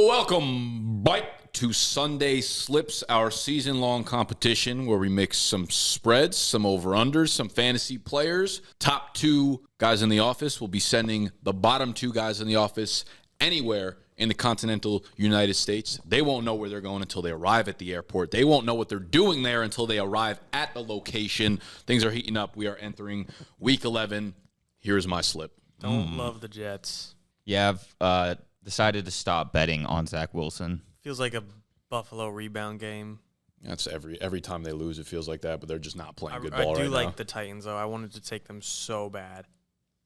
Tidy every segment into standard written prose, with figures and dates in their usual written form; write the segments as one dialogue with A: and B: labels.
A: Welcome back to Sunday Slips, our season-long competition where we mix some spreads, some over-unders, some fantasy players. Top two guys in the office will be sending the bottom two guys in the office anywhere in the continental United States. They won't know where they're going until they arrive at the airport. They won't know what they're doing there until they arrive at the location. Things are heating up. We are entering Week 11. Here's my slip.
B: Don't love the Jets.
C: Yeah, I've decided to stop betting on Zach Wilson.
B: Feels like a Buffalo rebound game.
A: That's every time they lose, it feels like that, but they're just not playing good ball right now.
B: I do like the Titans, though. I wanted to take them so bad.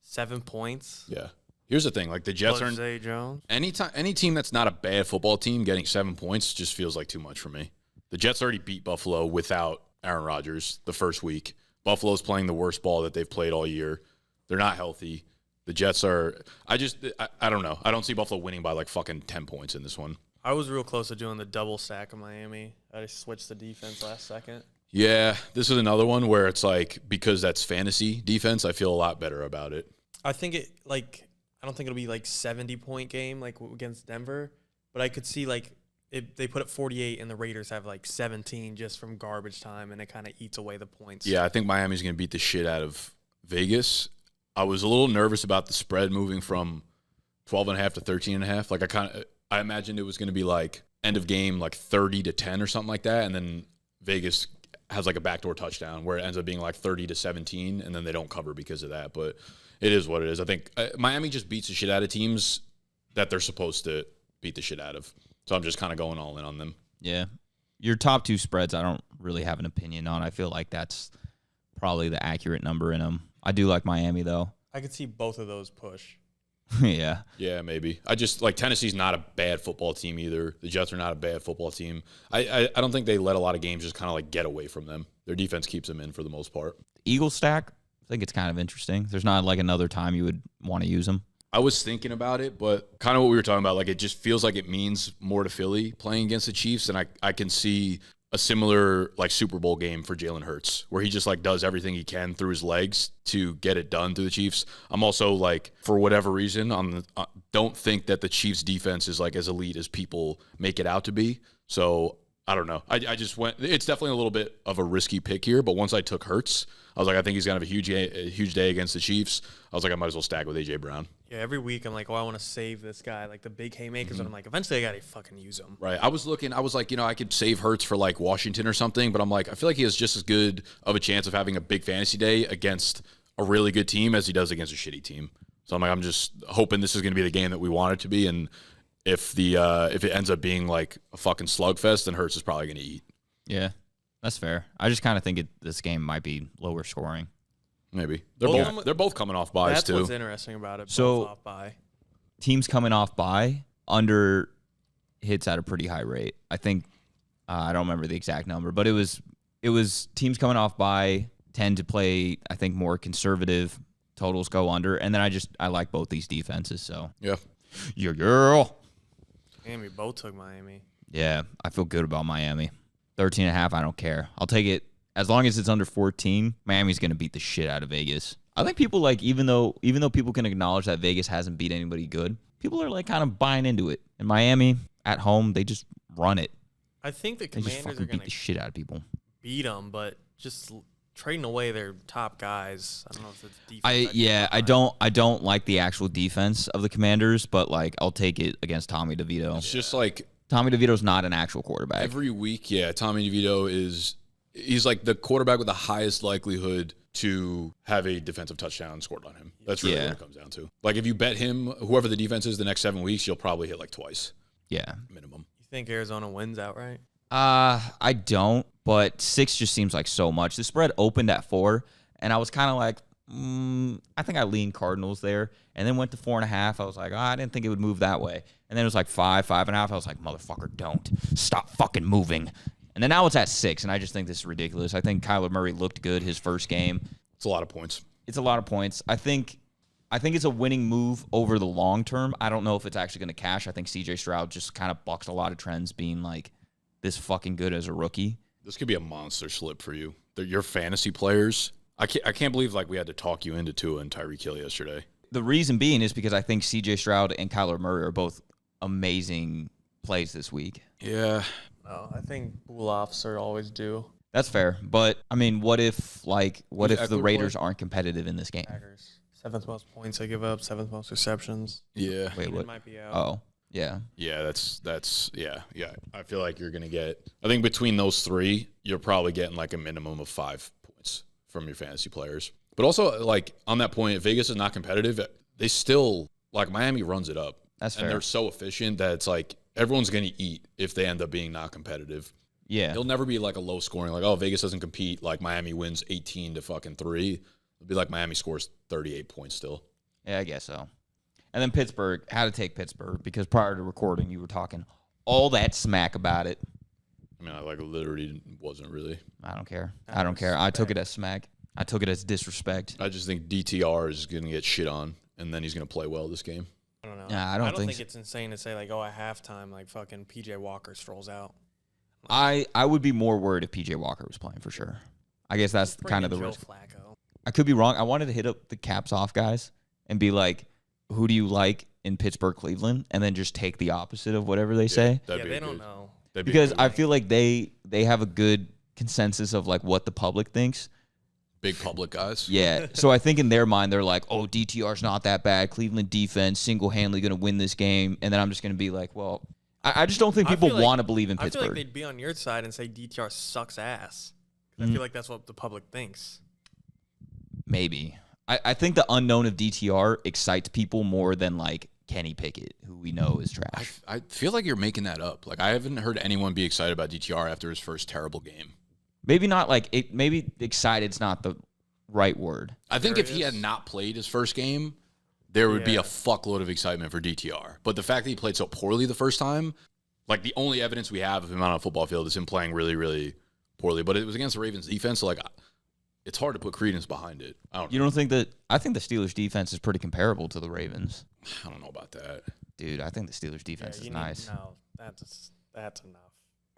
B: 7 points.
A: Yeah. Here's the thing, like the Jets aren't.
B: Zay Jones.
A: Any team that's not a bad football team getting 7 points just feels like too much for me. The Jets already beat Buffalo without Aaron Rodgers the first week. Buffalo's playing the worst ball that they've played all year. They're not healthy. The Jets are – I don't know. I don't see Buffalo winning by like fucking 10 points in this one.
B: I was real close to doing the double stack of Miami. I just switched the defense last second.
A: Yeah, this is another one where it's like because that's fantasy defense, I feel a lot better about it.
B: I think it like – I don't think it'll be like 70-point game like against Denver, but I could see like they put up 48 and the Raiders have like 17 just from garbage time, and it kind of eats away the points.
A: Yeah, I think Miami's going to beat the shit out of Vegas. I was a little nervous about the spread moving from 12.5 to 13.5. Like I imagined it was going to be like end of game like 30-10 or something like that, and then Vegas has like a backdoor touchdown where it ends up being like 30-17, and then they don't cover because of that. But it is what it is. I think Miami just beats the shit out of teams that they're supposed to beat the shit out of. So I'm just kind of going all in on them.
C: Yeah. Your top two spreads, I don't really have an opinion on. I feel like that's probably the accurate number in them. I do like Miami, though.
B: I could see both of those push.
C: Yeah.
A: Yeah, maybe. I just like Tennessee's not a bad football team either. The Jets are not a bad football team. I don't think they let a lot of games just kind of like get away from them. Their defense keeps them in for the most part.
C: Eagle stack, I think it's kind of interesting. There's not like another time you would want to use them.
A: I was thinking about it, but kind of what we were talking about, like it just feels like it means more to Philly playing against the Chiefs, and I can see a similar like Super Bowl game for Jalen Hurts, where he just like does everything he can through his legs to get it done through the Chiefs. I'm also like, for whatever reason, don't think that the Chiefs defense is like as elite as people make it out to be. So I don't know. I just went. It's definitely a little bit of a risky pick here, but once I took Hurts, I was like, I think he's gonna have a huge day against the Chiefs. I was like, I might as well stack with AJ Brown.
B: Yeah, every week I'm like, I want to save this guy, like the big haymakers, and I'm like, eventually I gotta fucking use him.
A: Right. I was like, I could save Hurts for like Washington or something, but I'm like, I feel like he has just as good of a chance of having a big fantasy day against a really good team as he does against a shitty team. So I'm like, I'm just hoping this is gonna be the game that we want it to be, and if it ends up being like a fucking slugfest, then Hurts is probably gonna eat.
C: Yeah, that's fair. I just kind of think this game might be lower scoring.
A: Maybe they're both coming off buys
B: That's
A: too.
B: what's interesting about it.
C: So
B: both off bye.
C: Teams coming off bye under hits at a pretty high rate. I think I don't remember the exact number, but it was teams coming off bye tend to play, I think, more conservative. Totals go under, and then I like both these defenses. So
A: Yeah.
C: Your girl.
B: Miami both took Miami.
C: Yeah, I feel good about Miami. 13.5, I don't care. I'll take it. As long as it's under 14, Miami's going to beat the shit out of Vegas. I think people like, even though people can acknowledge that Vegas hasn't beat anybody good, people are like kind of buying into it. In Miami, at home, they just run it.
B: I think the
C: They just
B: Commanders are
C: fucking
B: going
C: beat the
B: to
C: shit out of people.
B: beat them, but just trading away their top guys. I don't know if it's defense.
C: I don't like the actual defense of the Commanders, but like I'll take it against Tommy DeVito.
A: It's just like
C: Tommy DeVito's not an actual quarterback.
A: every week, Tommy DeVito he's like the quarterback with the highest likelihood to have a defensive touchdown scored on him. That's really what it comes down to. Like if you bet him, whoever the defense is the next 7 weeks, you'll probably hit like twice.
C: Yeah.
A: Minimum.
B: You think Arizona wins outright?
C: I don't, but 6 just seems like so much. The spread opened at 4, and I was kind of like, I think I leaned Cardinals there, and then went to 4.5. I was like, I didn't think it would move that way. And then it was like 5.5. I was like, motherfucker, don't. Stop fucking moving. And then now it's at 6, and I just think this is ridiculous. I think Kyler Murray looked good his first game.
A: It's a lot of points.
C: It's a lot of points. I think it's a winning move over the long term. I don't know if it's actually going to cash. I think C.J. Stroud just kind of bucks a lot of trends being like this fucking good as a rookie.
A: This could be a monster slip for you. They're your fantasy players. I can't believe like we had to talk you into Tua and Tyreek Hill yesterday.
C: the reason being is because I think C.J. Stroud and Kyler Murray are both amazing plays this week.
A: Yeah.
B: No, I think Olafs are always due.
C: That's fair. But, I mean, what if the
A: Eckler
C: Raiders aren't competitive in this game?
B: Packers. 7th most points they give up, 7th most receptions.
A: Yeah.
C: Wait,
B: Keenan
C: what?
B: might be out.
C: Oh, yeah.
A: Yeah, that's yeah. I feel like you're gonna get. I think between those three, you're probably getting like a minimum of 5 points from your fantasy players. But also, like on that point, if Vegas is not competitive, they still like Miami runs it up.
C: That's fair.
A: And they're so efficient that it's like everyone's gonna eat if they end up being not competitive.
C: Yeah.
A: It'll never be like a low scoring, like, oh, Vegas doesn't compete, like Miami wins 18-3. It'll be like Miami scores 38 points still.
C: Yeah, I guess so. And then Pittsburgh, had to take Pittsburgh because prior to recording, you were talking all that smack about it.
A: I mean, I like literally wasn't really.
C: I don't care. I don't care. I took it as smack. I took it as disrespect.
A: I just think DTR is going to get shit on, and then he's going to play well this game.
B: I don't know.
C: Nah, I don't think
B: think it's insane to say, like, oh, at halftime, like, fucking PJ Walker strolls out.
C: I would be more worried if PJ Walker was playing for sure. I guess that's
B: Bring
C: kind
B: in
C: of the
B: Joe
C: risk.
B: Flacco.
C: I could be wrong. I wanted to hit up the caps off guys and be like, who do you like in Pittsburgh, Cleveland? And then just take the opposite of whatever they say.
A: That'd
B: Yeah,
A: be
B: they
A: good.
B: don't know.
A: That'd be
C: Because
A: good.
C: I feel like they have a good consensus of like what the public thinks.
A: Big public guys.
C: Yeah. So I think in their mind, they're like, oh, DTR's not that bad. Cleveland defense single-handedly going to win this game. And then I'm just going to be like, well, I just don't think
B: I
C: people
B: feel like-
C: want to believe in
B: I feel
C: Pittsburgh.
B: like they'd be on your side and say DTR sucks ass. I
C: Mm-hmm.
B: feel like that's what the public thinks.
C: Maybe. I think the unknown of DTR excites people more than like Kenny Pickett, who we know is trash.
A: I feel like you're making that up. Like, I haven't heard anyone be excited about DTR after his first terrible game.
C: Maybe not like it. Maybe excited's not the right word.
A: I think if he
B: Curious.
A: had not played his first game, there would be
B: Yeah.
A: a fuckload of excitement for DTR. But the fact that he played so poorly the first time, like the only evidence we have of him on a football field is him playing really, really poorly. But it was against the Ravens defense, so like it's hard to put credence behind it.
C: You don't think that? I think the Steelers' defense is pretty comparable to the Ravens.
A: I don't know about that.
C: Dude, I think the Steelers' defense is
B: you
C: nice.
B: No, that's enough.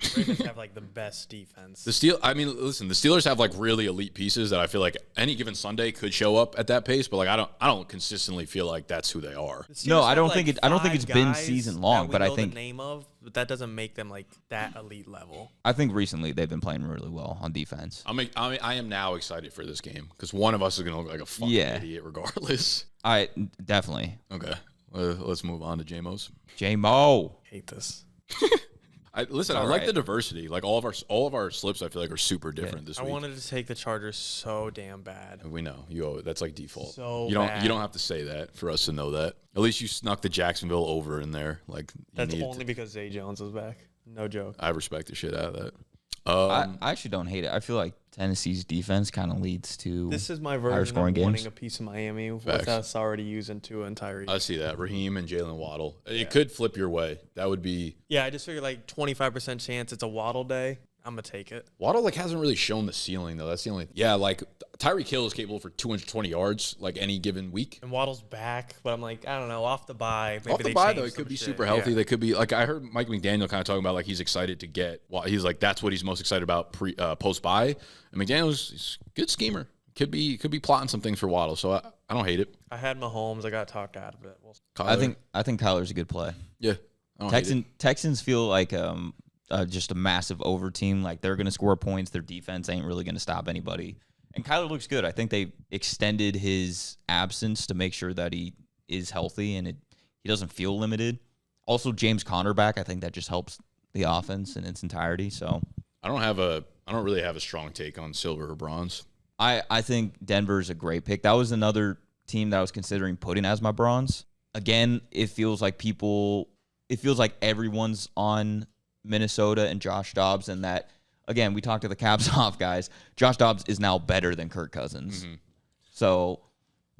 B: The Ravens have like the best defense.
A: The Steelers have like really elite pieces that I feel like any given Sunday could show up at that pace, but like I don't consistently feel like that's who they are.
B: The Steelers
C: No, I
B: have,
C: don't
B: like,
C: think it- I don't think
B: five
C: it's been
B: guys
C: season long,
B: that we
C: but I
B: know
C: think-
B: the name of, but that doesn't make them like that elite level.
C: I think recently they've been playing really well on defense.
A: I am now excited for this game because one of us is gonna look like a fucking
C: Yeah.
A: idiot regardless.
C: I definitely.
A: Okay, let's move on to JMOs.
C: J-Mo.
B: Hate this.
A: I like
C: right.
A: the diversity. Like all of our slips, I feel like are super different this
B: I
A: week.
B: wanted to take the Chargers so damn bad.
A: We know that's like default.
B: So
A: you don't
B: bad.
A: have to say that for us to know that. At least you snuck the Jacksonville over in there. Like
B: That's only because Zay Jones is back. No joke.
A: I respect the shit out of that.
C: I actually don't hate it. I feel like Tennessee's defense kind of leads to
B: This is my
C: higher
B: version
C: scoring
B: of
C: games.
B: wanting a piece of Miami with
A: Facts.
B: us already using Tua and Tyree.
A: I see that. Raheem and Jalen Waddle. It could flip your way. That would be
B: Yeah, I just figured like 25% chance it's a Waddle day. I'm going to take it.
A: Waddle like hasn't really shown the ceiling though. That's the only like Tyreek Hill is capable for 220 yards like any given week.
B: And Waddle's back, but I'm like, I don't know, off the bye. Maybe
A: Off the
B: they
A: bye
B: change
A: though, it
B: some
A: could be
B: shit.
A: super healthy.
B: Yeah.
A: They could be like I heard Mike McDaniel kind of talking about like he's excited to get. He's like that's what he's most excited about post bye. And McDaniel's he's a good schemer. Could be plotting some things for Waddle. So I don't hate it.
B: I had Mahomes. I got talked out of it. Well,
A: Kyler,
C: I think Kyler's a good play.
A: yeah. I don't hate it.
C: Texans feel like just a massive over team. Like they're going to score points. Their defense ain't really going to stop anybody. And Kyler looks good. I think they extended his absence to make sure that he is healthy and he doesn't feel limited. Also, James Conner back. I think that just helps the offense in its entirety. So
A: I don't really have a strong take on silver or bronze.
C: I think Denver's a great pick. That was another team that I was considering putting as my bronze. Again, it feels like everyone's on Minnesota and Josh Dobbs, and that, again, we talked to the caps off guys. Josh Dobbs is now better than Kirk Cousins.
A: Mm-hmm.
C: So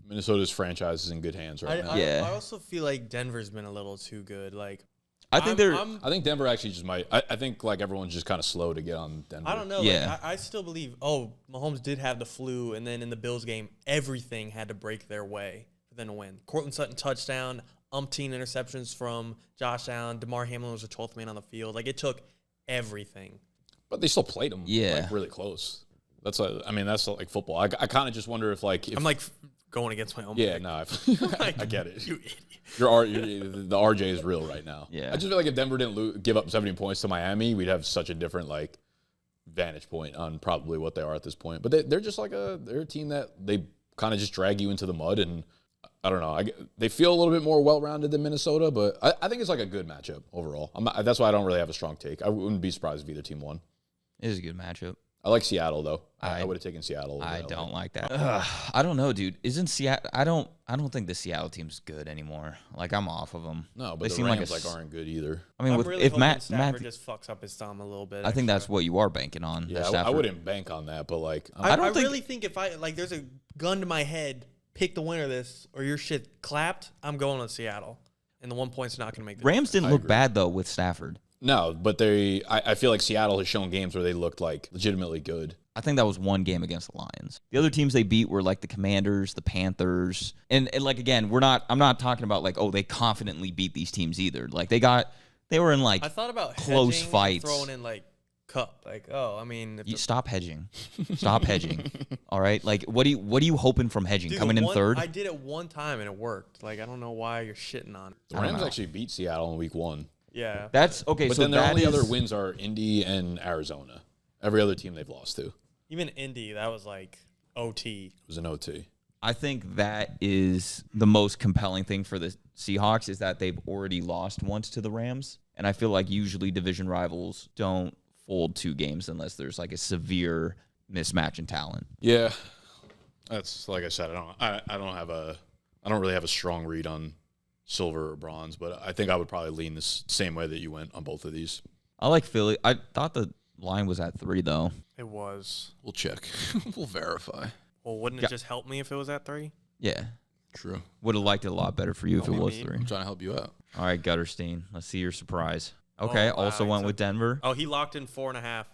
A: Minnesota's franchise is in good hands right now.
C: Yeah.
B: I also feel like Denver's been a little too good. Like,
C: I think
A: I think Denver actually just might. I think like everyone's just kind of slow to get on Denver.
B: I don't know.
C: Yeah.
B: Like, I still believe, Mahomes did have the flu, and then in the Bills game, everything had to break their way for them to win. Cortland Sutton touchdown, umpteen interceptions from Josh Allen. DeMar Hamlin was the 12th man on the field. Like, it took everything.
A: But they still played them.
C: Yeah.
A: Like, really close. That's like football. I kind of just wonder if
B: I'm like, going against my own
A: Yeah,
B: pick.
A: no,
B: Like,
A: I get it.
B: You idiot.
A: The RJ is real right now.
C: Yeah.
A: I just feel like if Denver didn't give up 70 points to Miami, we'd have such a different like vantage point on probably what they are at this point. But they're just like they're a team that they kind of just drag you into the mud, and I don't know. They feel a little bit more well-rounded than Minnesota, but I think it's like a good matchup overall. That's why I don't really have a strong take. I wouldn't be surprised if either team won.
C: It is a good matchup.
A: I like Seattle though. I
C: I-
A: would have taken Seattle. over
C: I
A: LA.
C: don't like that. I don't know, dude. Isn't Seattle? I don't think the Seattle team's good anymore. Like I'm off of them.
A: No, but
C: They
A: the
C: seem like
A: Rams
C: a s-
A: aren't good either.
C: I mean,
B: I'm
C: with,
B: really
C: if
B: hoping
C: Matt,
B: Stafford just fucks up his thumb a little bit.
C: I think that's
B: extra.
C: what you are banking on.
A: Yeah, I
C: Stafford.
A: wouldn't bank on that, but like
C: I don't
B: I
C: think-
B: really think if I like, there's a gun to my head. Pick the winner of this, or your shit clapped. I'm going to Seattle, and the 1 point's not going to make the
C: Rams
B: difference.
C: didn't
A: I
C: look
A: agree.
C: bad though with Stafford.
A: no, but I feel like Seattle has shown games where they looked like legitimately good.
C: I think that was one game against the Lions. The other teams they beat were like the Commanders, the Panthers, and like again, I'm not talking about like they confidently beat these teams either. Like they were in like
B: I thought about
C: close
B: hedging and
C: fights.
B: throwing in like cup. Like, oh, I mean, if
C: you
B: the-
C: stop hedging, stop hedging. All right, like what are you hoping from hedging?
B: Dude,
C: Coming
B: the
C: in
B: one-
C: third?
B: I did it one time and it worked. Like, I don't know why you're shitting on it.
A: The
C: I don't
A: Rams
C: know.
A: actually beat Seattle in week 1.
B: Yeah.
C: That's okay.
A: But
C: so
A: then their
C: that
A: only other
C: is-
A: wins are Indy and Arizona. Every other team they've lost to
B: Even Indy, that was like OT.
A: was an OT.
C: I think that is the most compelling thing for the Seahawks is that they've already lost once to the Rams, and I feel like usually division rivals don't fold 2 games unless there's like a severe mismatch in talent.
A: Yeah, that's like I said. I don't really have a strong read on silver or bronze, but I think I would probably lean this same way that you went on both of these.
C: I like Philly. I thought the line was at 3 though.
B: It was.
A: We'll check. We'll verify.
B: Well, wouldn't
C: Yeah.
B: it just help me if it was at 3?
C: Yeah,
A: True.
C: would have liked it a lot better for you if it
B: What do you
C: was
B: mean?
C: 3.
A: I'm trying to help you out.
C: All right, Gutterstein. Let's see your surprise. Okay,
B: Oh, wow,
C: also
B: he
C: went
B: took-
C: with Denver.
B: Oh, he locked in 4.5.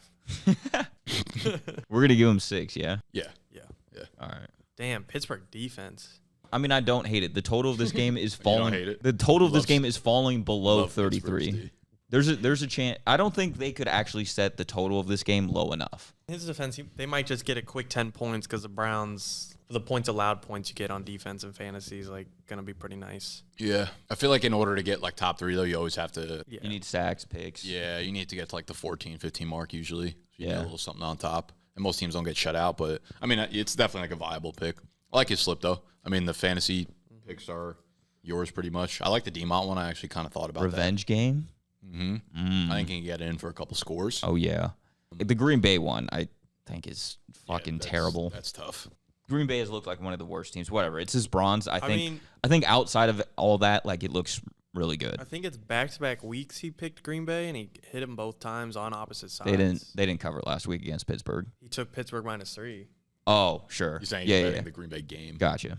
C: We're gonna give him 6. Yeah.
A: Yeah.
B: Yeah.
C: All right.
B: Damn, Pittsburgh defense.
C: I mean, I don't hate it. The total of this game is
A: don't
C: falling.
A: hate it?
C: The total of this
A: Loves-
C: game is falling below
A: Love Pittsburgh's
C: 33.
A: D.
C: There's a chance. I don't think they could actually set the total of this game low enough.
B: In his defense, they might just get a quick 10 points because the Browns, the points allowed points you get on defense and fantasy is like going to be pretty nice.
A: Yeah. I feel like in order to get like top 3 though, you always have to.
B: Yeah.
C: You need sacks, picks.
A: Yeah, you need to get to like the 14, 15 mark usually. So you
C: Yeah.
A: get a little something on top. And most teams don't get shut out, but I mean, it's definitely like a viable pick. I like his slip though. I mean, the fantasy picks are yours pretty much. I like the Demont one. I actually kind of thought about
C: Revenge game.
A: that. Mm-hmm. I think he can get in for a couple scores.
C: Oh yeah. The Green Bay one, I think is fucking
A: Yeah,
C: terrible.
A: That's tough.
C: Green Bay has looked like one of the worst teams. Whatever. It's his bronze. I think.
B: mean-
C: I think outside of all that, like it looks really good.
B: I think it's back-to-back weeks he picked Green Bay, and he hit him both times on opposite sides.
C: They didn't cover it last week against Pittsburgh.
B: He took Pittsburgh -3.
C: Oh sure.
A: You're saying
C: yeah,
A: he's
C: yeah.
A: betting the Green Bay game.
C: Gotcha.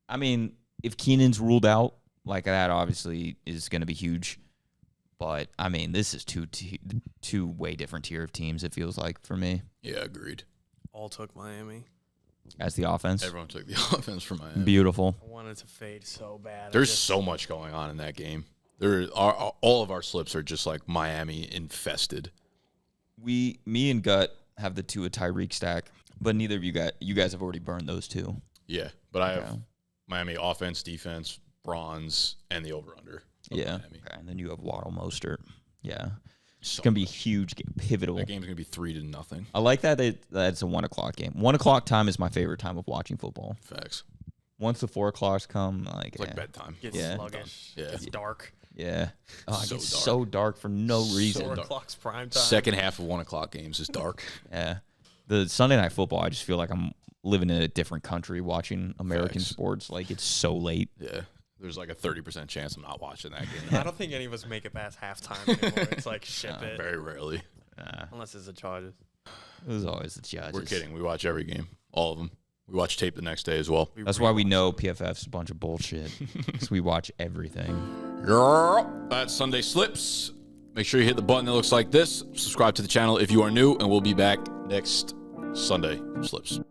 C: I mean, if Keenan's ruled out, like that obviously is going to be huge. But, I mean, this is two way different tier of teams, it feels like, for me,
A: Yeah, agreed.
B: All took Miami.
C: as the offense.
A: Everyone took the offense from Miami.
C: Beautiful.
B: I wanted to fade so bad. I
A: There's
B: just-
A: so much going on in that game. There are all of our slips are just like Miami infested.
C: Me and Gut have the Tua Tyreek stack, but neither of you guys have already burned those 2.
A: Yeah, but I have
C: Okay.
A: Miami offense, defense, bronze, and the over/under.
C: Yeah.
A: Miami.
C: Okay, and then you have Waddle Mostert. Yeah. It's
A: So
C: going to be
A: much.
C: huge, pivotal.
A: That game's gonna be 3-0.
C: I like that that's a 1 o'clock game. 1 o'clock time is my favorite time of watching football.
A: Facts.
C: Once the 4 o'clocks come, like,
A: It's like
C: eh.
A: bedtime.
B: Gets
C: Yeah.
B: sluggish.
A: Yeah.
B: Gets dark.
C: Yeah. Oh, it
A: So
C: gets
A: dark.
C: so dark for no reason.
B: 4
A: dark.
B: o'clock's prime time.
A: Second half of 1 o'clock games is dark.
C: Yeah. The Sunday night football, I just feel like I'm living in a different country watching American
A: Facts.
C: sports. Like, it's so late.
A: Yeah. There's like a 30% chance I'm not watching that game.
B: I don't think any of us make it past halftime anymore. It's like ship it.
A: Very rarely.
B: Unless it's the Chargers.
C: It was always the Judges.
A: We're kidding. We watch every game. All of them. We watch tape the next day as well.
C: That's why we know PFF's a bunch of bullshit. Because we watch everything.
A: Girl. That's Sunday Slips. Make sure you hit the button that looks like this. Subscribe to the channel if you are new, and we'll be back next Sunday Slips.